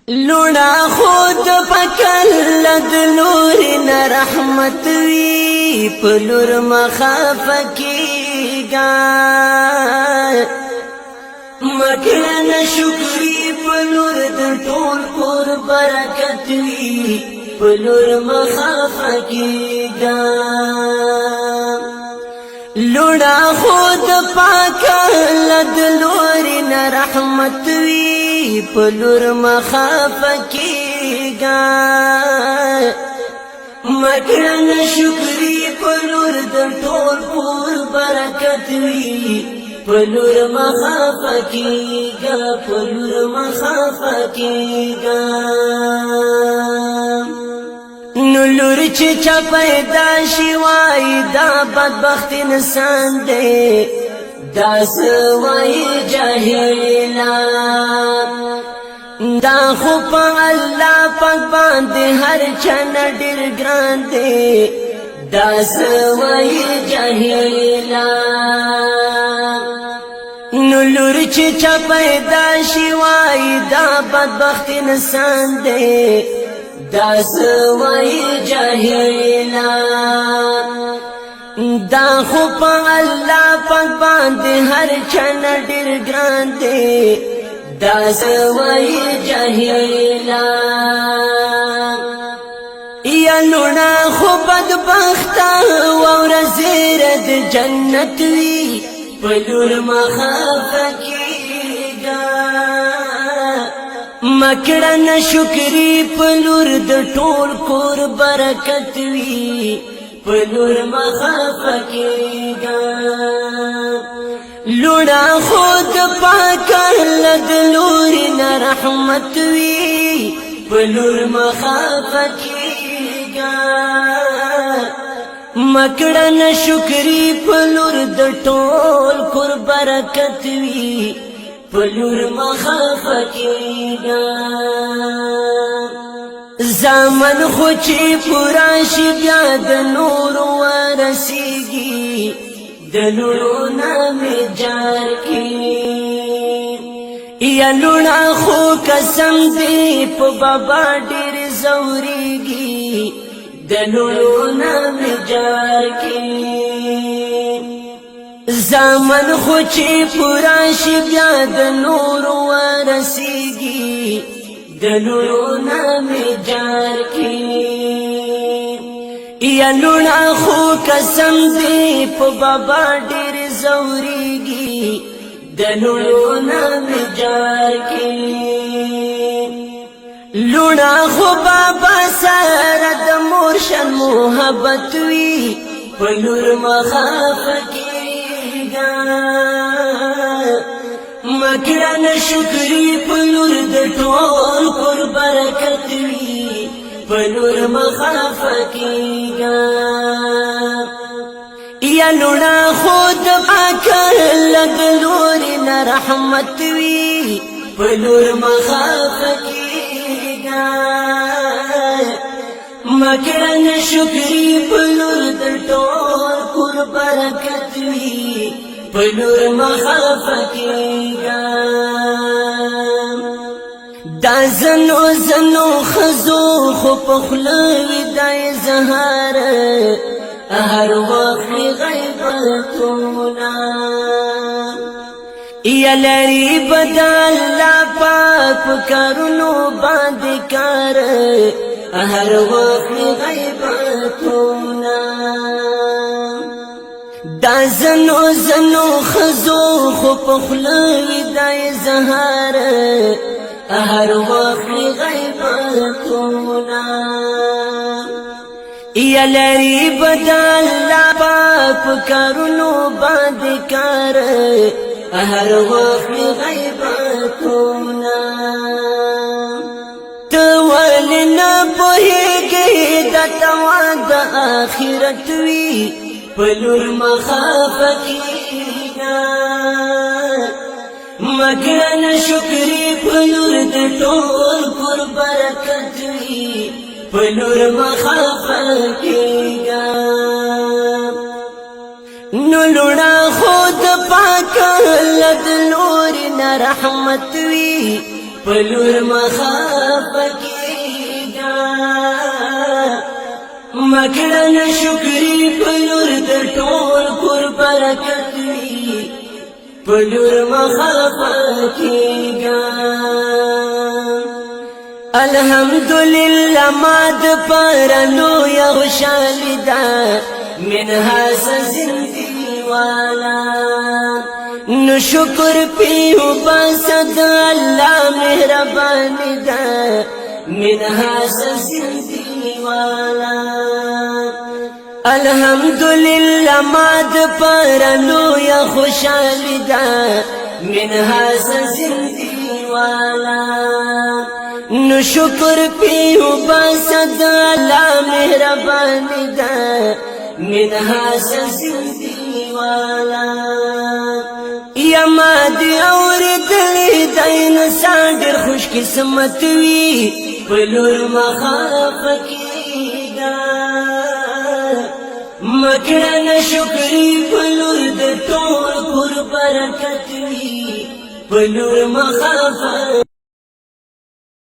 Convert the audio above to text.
لونا خود پکلد لوری نا رحمت وی پلور مخاف کیگا مکرن شکری پلور د ټول کور برکت وی پلور مخاف کیگا لونا خود پکلد لوری نا رحمت وی پلور مخاف کیگا مکرن شکری پلور د ټول پور برکت وی پلور مخاف کیگا پلور مخاف کیگا نلور چا پیدا شوای دا بدبخت انسان دے دا سوای جاہلا دا خو پا اللہ پاک باندے ہر چن ڈر گران دے دا سوای جاہلا نلور چا پیدا شوای دا بدبخت انسان دے دا سوای جاہلا دا خو پا اللہ پاک باندے ہر چن ڈر گران دے دا سوای جاہلا یا لونا خو بدبختا ورزیرد جنت وی پلور مخاف کیگا مکرن شکری پلور د ټول کور برکت وی پلور مخاف کیگا لونا خود پاکلد لوری نا رحمت وی پلور مخاف کیگا مکرن شکری پلور د ټول کور برکت وی پلور مخاف کیگا زمن خوچی پورا شی بیا د نور ورسیگی د لونو نام جار کی یا لونا خو قسم دی په بابا ډیر زوریگی د لونو نام جار کی زمن خوچی پورا شی بیا د نور ورسیگی دلو نام جار کی یا لونا خو قسم دی په بابا ډیر زوریگی دلو نام جار کی لونا خو بابا سره د مرشد محبت وی پلور مخاف کیگا مکرن شکری پلور د ټول کور برکت وی پلور مخاف کیگا یا لونا خود پاکلد لوری نا رحمت وی پلور مخاف کیگا مکرن شکری پلور د ټول کور برکت وی پلور مخاف کیگا دا زنو زنو خزو خو پخلوی دای زهار هر وقت غیبتونا یا لری بدل پاک کرنو باندې کار هر وقت غیبتونا دا زنو زنو خزو خو پخلوی دای زهار هر وقت غیبتونا یا لری بدل پاک کرنو باندې کار هر وقت غیبتونا تول نه پوهیږي د توان د آخرت وی پلور مخاف کیگا مکرن شکری پلور د ټول کور برکت وی پلور مخاف کیگا نو لونا خود پاکلد لوری نا رحمت وی پلور مخاف مکړه شکری پلور د ټول پر برکت وی پلور مخافکیگا الحمدللہ ماد پرلو یا خوشالی دا منها زندگی والا نو شکر پیو باسد اللہ مہربانی دا منها زندگی والا الحمدللہ ماد پرلو یا خوشالی دا منها زندگی والا نو شکر پیو باسد اللہ مہربانی دا منها زندگی والا یما دی اور دلی دین ساندر خوش قسمت وی پلور مخافکیگا مکړه شکری پلور د ټول پر برکت وی پلور مخافکیگا